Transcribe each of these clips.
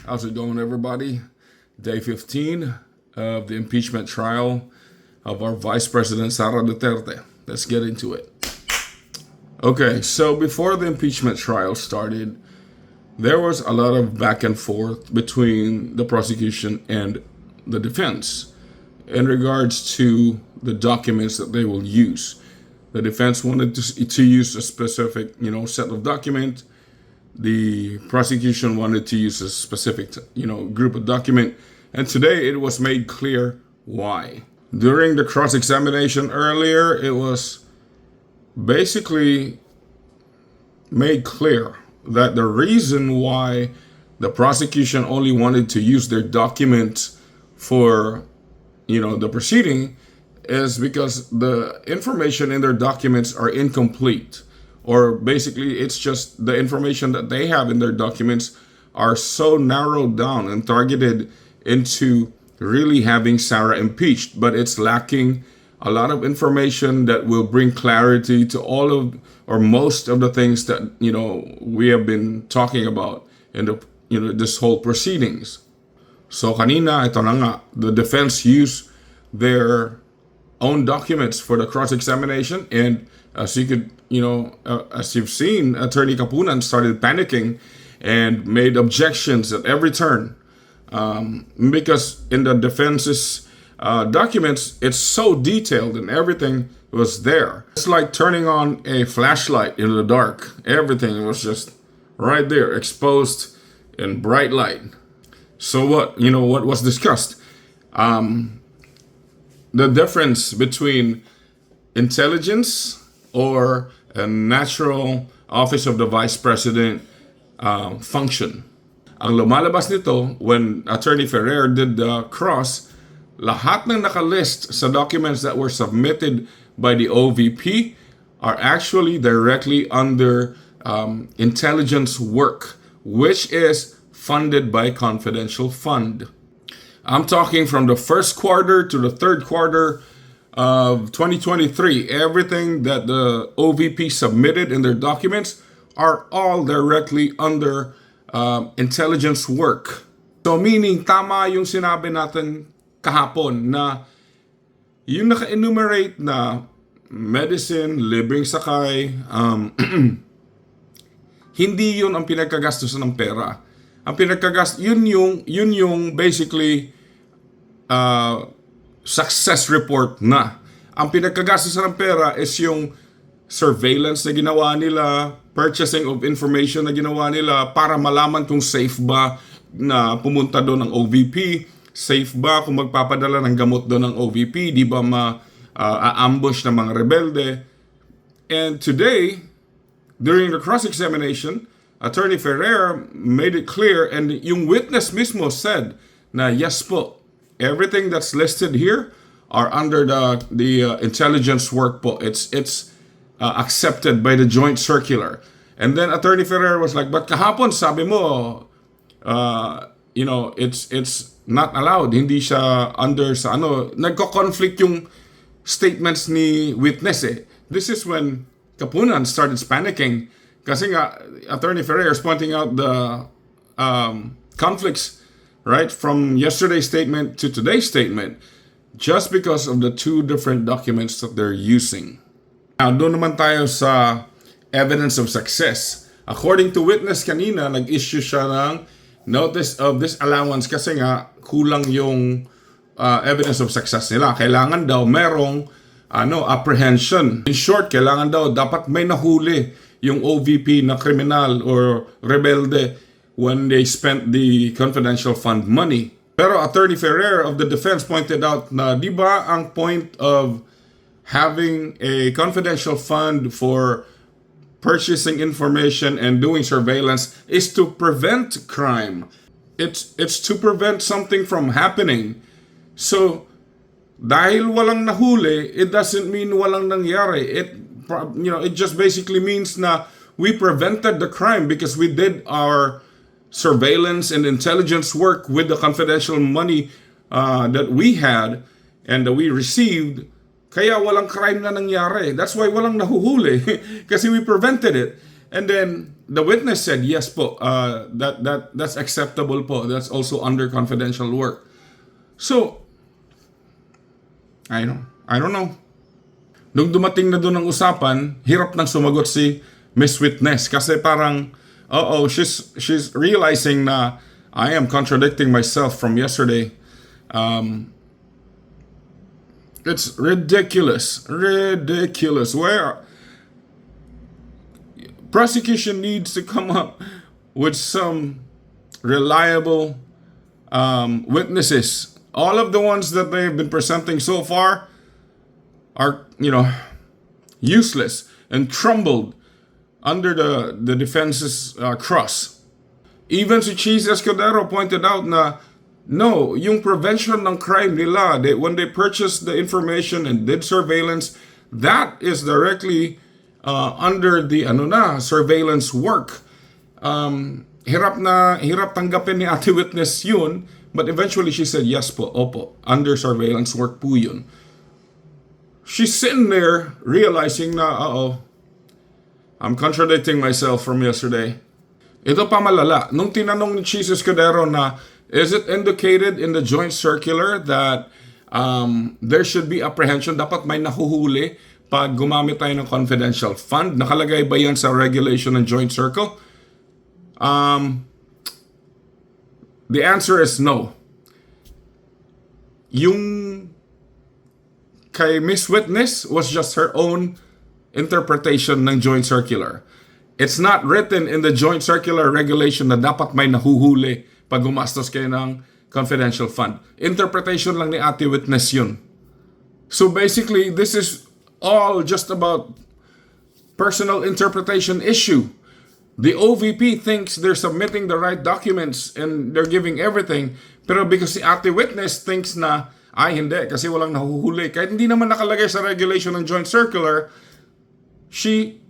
How's it going, everybody? Day 15 of the impeachment trial of our Vice President Sara Duterte. Let's get into it. Okay, so before the impeachment trial started, there was a lot of back and forth between the prosecution and the defense in regards to the documents that they will use. The defense wanted to use a specific, set of documents. The prosecution wanted to use a specific, group of document. And today it was made clear why. During the cross-examination earlier, it was basically made clear that the reason why the prosecution only wanted to use their documents for, the proceeding is because the information in their documents are incomplete. Or basically, it's just the information that they have in their documents are so narrowed down and targeted into really having Sarah impeached. But it's lacking a lot of information that will bring clarity to all of or most of the things that, we have been talking about in the, this whole proceedings. So kanina, ito na nga, the defense used their own documents for the cross-examination, and as you could, as you've seen, Attorney Kapunan started panicking and made objections at every turn, because in the defense's documents, it's so detailed and everything was there. It's like turning on a flashlight in the dark. Everything was just right there, exposed in bright light. So what was discussed? The difference between intelligence or a natural office of the vice president function. Ang lumalabas nito, when Attorney Ferrer did the cross, lahat ng nakalist sa documents that were submitted by the OVP are actually directly under intelligence work, which is funded by confidential fund. I'm talking from the first quarter to the third quarter of 2023. Everything that the OVP submitted in their documents are all directly under intelligence work. So meaning, tama yung sinabi natin kahapon na yung naka-enumerate na medicine, libreng sakay, hindi yun ang pinagkagastusan ng pera. Ang pinagkagastos, yun yung basically success report na. Ang pinagkagastusan ng pera is yung surveillance na ginawa nila, purchasing of information na ginawa nila para malaman kung safe ba na pumunta doon ng OVP, safe ba kung magpapadala ng gamot doon ng OVP, di ba ma-ambush ng mga rebelde. And today, during the cross-examination, Attorney Ferrer made it clear, and yung witness mismo said na yes po, everything that's listed here are under the intelligence work po. It's accepted by the joint circular. And then Attorney Ferrer was like, but kahapon sabi mo, it's not allowed. Hindi siya under sa nagko-conflict yung statements ni witness eh. This is when Kapunan started panicking kasi nga Attorney Ferrer is pointing out the conflicts, right, from yesterday's statement to today's statement, just because of the two different documents that they're using. Now, doon naman tayo sa evidence of success. According to witness kanina, nag-issue siya ng notice of disallowance kasi nga kulang yung evidence of success nila. Kailangan daw merong apprehension. In short, kailangan daw dapat may nahuli yung OVP na kriminal or rebelde when they spent the confidential fund money. Pero Attorney Ferrer of the defense pointed out na di ba ang point of having a confidential fund for purchasing information and doing surveillance is to prevent crime. It's to prevent something from happening. So dahil walang nahuli, it doesn't mean walang nangyari. It just basically means na we prevented the crime because we did our surveillance and intelligence work with the confidential money that we had and that we received. Kaya walang crime na nangyari. That's why walang nahuhuli kasi we prevented it. And then the witness said, yes po, that's acceptable po. That's also under confidential work. So, I don't know. Nung dumating na doon ang usapan, hirap nang sumagot si Miss Witness kasi parang, she's realizing na I am contradicting myself from yesterday. It's ridiculous. Ridiculous. Where prosecution needs to come up with some reliable witnesses. All of the ones that they've been presenting so far are, useless and crumbled under the defense's cross. Even si Cheese Escudero pointed out na no, yung prevention ng crime nila, when they purchased the information and did surveillance, that is directly under the surveillance work. Hirap tanggapin ni Ate Witness yun, but eventually she said, yes po, opo, under surveillance work po yun. She's sitting there realizing na, I'm contradicting myself from yesterday. Ito pa malala. Nung tinanong ni Cheese Escudero na, is it indicated in the joint circular that there should be apprehension? Dapat may nahuhuli pag gumamit tayo ng confidential fund. Nakalagay ba yan sa regulation ng joint circle? The answer is no. Yung kay Miss Witness was just her own interpretation ng joint circular. It's not written in the joint circular regulation na dapat may nahuhuli pag gumastos kayo ng confidential fund. Interpretation lang ni Ate Witness yun. So basically, this is all just about personal interpretation issue. The OVP thinks they're submitting the right documents and they're giving everything. Pero because si Ate Witness thinks na, hindi, kasi walang nahuhuli. Kahit hindi naman nakalagay sa regulation ng joint circular, she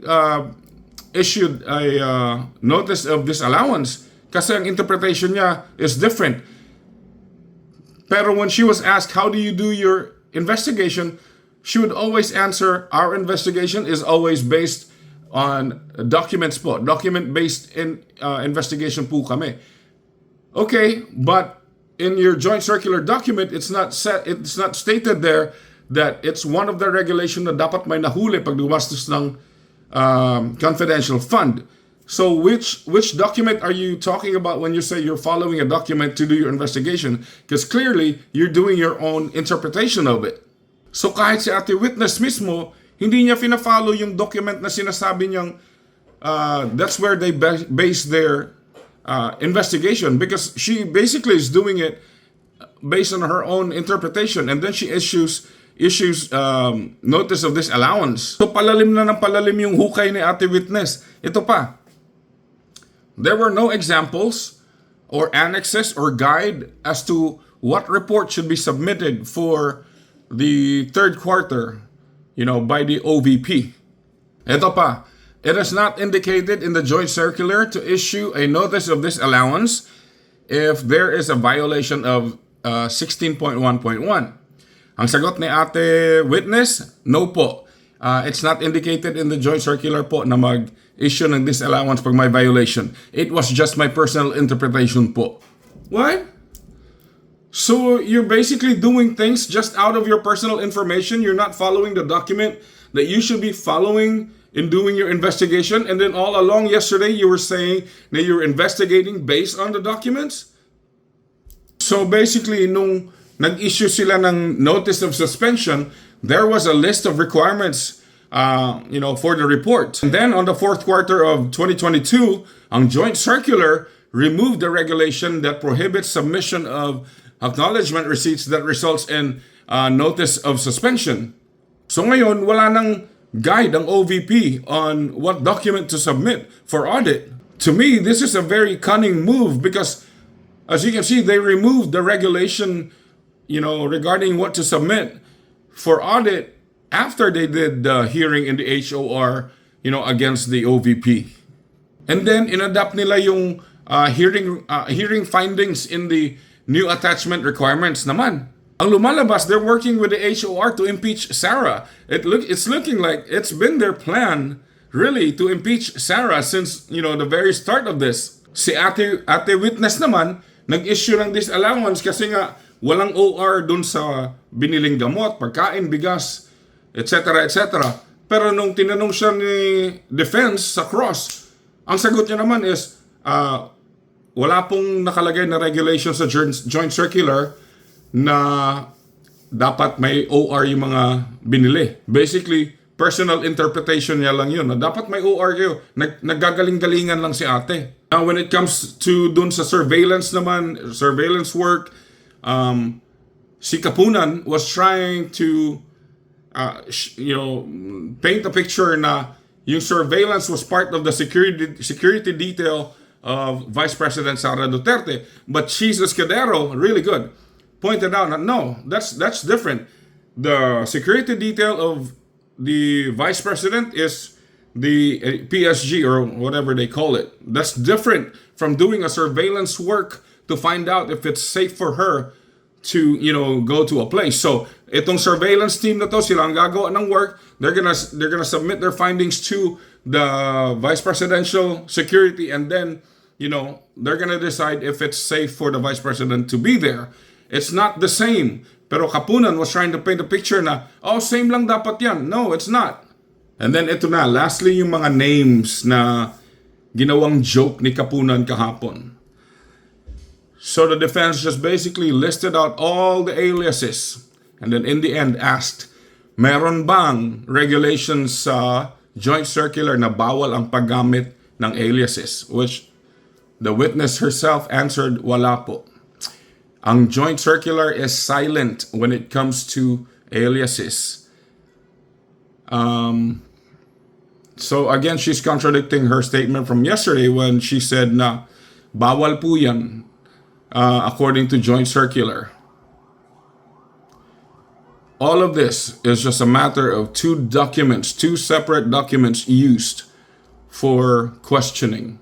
issued a notice of disallowance kasi ang interpretation niya is different. Pero when she was asked, how do you do your investigation, she would always answer, our investigation is always based on documents po. Document-based investigation po kami. Okay, but in your joint circular document, it's not stated there that it's one of the regulation na dapat may nahuli pag gumastos ng confidential fund. So which document are you talking about when you say you're following a document to do your investigation? Because clearly, you're doing your own interpretation of it. So kahit si Ate Witness mismo, hindi niya fina-follow yung document na sinasabi niyang that's where they base their investigation, because she basically is doing it based on her own interpretation, and then she issues notice of disallowance. So palalim na ng palalim yung hukay ni Ate Witness. Ito pa. There were no examples or annexes or guide as to what report should be submitted for the third quarter, by the OVP. Ito pa. It is not indicated in the joint circular to issue a notice of disallowance if there is a violation of 16.1.1. Ang sagot ni Ate Witness, no po. It's not indicated in the joint circular po na mag-issue ng disallowance pag may violation. It was just my personal interpretation po. What? So you're basically doing things just out of your personal information. You're not following the document that you should be following in doing your investigation. And then all along yesterday, you were saying that you're investigating based on the documents. So basically, nung nag-issue sila ng notice of suspension, there was a list of requirements, for the report. And then on the fourth quarter of 2022, ang joint circular removed the regulation that prohibits submission of acknowledgement receipts that results in notice of suspension. So ngayon, wala nang guide ang OVP on what document to submit for audit. To me, this is a very cunning move because, as you can see, they removed the regulation regarding what to submit for audit after they did the hearing in the HOR, against the OVP. And then, inadapt nila yung hearing findings in the new attachment requirements naman. Ang lumalabas, they're working with the HOR to impeach Sarah. It's looking like it's been their plan really to impeach Sarah since, the very start of this. Si ate witness naman, nag-issue ng disallowance kasi nga walang OR dun sa biniling gamot, pagkain, bigas, etc. etc. Pero nung tinanong siya ni defense sa cross, ang sagot niya naman is, wala pong nakalagay na regulation sa joint circular na dapat may OR yung mga binili. Basically, personal interpretation niya lang yun. Na dapat may OR kayo. Naggagaling-galingan lang si ate. Now, when it comes to dun sa surveillance naman, surveillance work, si Kapunan was trying to paint a picture na yung surveillance was part of the security detail of Vice President Sara Duterte. But Jesus Escudero, really good, pointed out that no, that's different. The security detail of the Vice President is the PSG or whatever they call it. That's different from doing a surveillance work to find out if it's safe for her to go to a place. So itong surveillance team na to, sila ang gagawa ng work. They're gonna submit their findings to the vice presidential security, and then they're gonna decide if it's safe for the vice president to be there. It's not the same. Pero Kapunan was trying to paint a picture na, same lang dapat yan. No, it's not. And then ito na, lastly, yung mga names na ginawang joke ni Kapunan kahapon. So the defense just basically listed out all the aliases and then in the end asked, meron bang regulations sa joint circular na bawal ang paggamit ng aliases? Which the witness herself answered, wala po. Ang joint circular is silent when it comes to aliases. So again, she's contradicting her statement from yesterday when she said na bawal po yan. According to joint circular. All of this is just a matter of two separate documents used for questioning.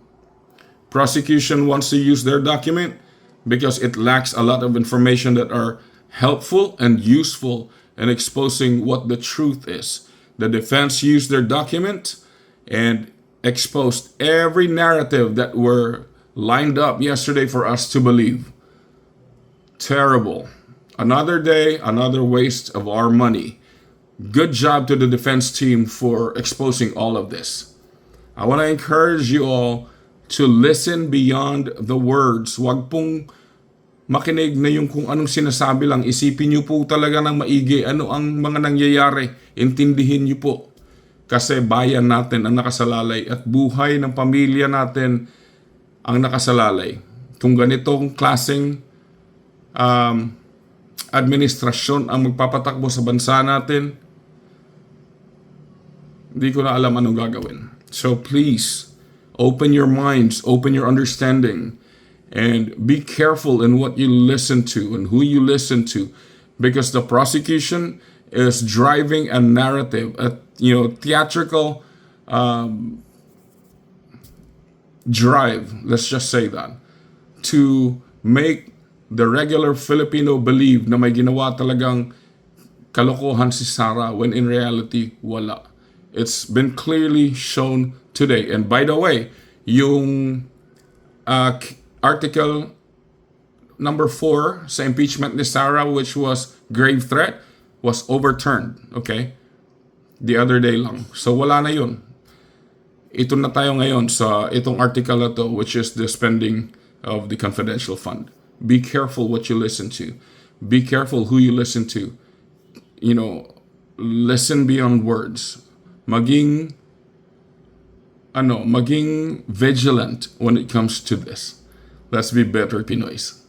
Prosecution wants to use their document because it lacks a lot of information that are helpful and useful in exposing what the truth is. The defense used their document and exposed every narrative that were lined up yesterday for us to believe. Terrible. Another day, another waste of our money. Good job to the defense team for exposing all of this. I want to encourage you all to listen beyond the words. Wag pong makinig na yung kung anong sinasabi lang. Isipin niyo po talaga ng maigi ano ang mga nangyayari. Intindihin niyo po. Kasi bayan natin ang nakasalalay at buhay ng pamilya natin ang nakasalalay. Kung ganitong klaseng administrasyon ang magpapatakbo sa bansa natin, hindi ko na alam anong gagawin. So please, open your minds, open your understanding, and be careful in what you listen to and who you listen to, because the prosecution is driving a narrative, a theatrical drive, let's just say that, to make the regular Filipino believe na may ginawa talagang kalokohan si Sara when in reality, wala. It's been clearly shown today. And by the way, yung article number 4 sa impeachment ni Sara, which was grave threat, was overturned. Okay? The other day lang. So wala na yun. Ito na tayo ngayon sa itong article na to, which is the spending of the confidential fund. Be careful what you listen to. Be careful who you listen to. Listen beyond words. Maging vigilant when it comes to this. Let's be better Pinoys.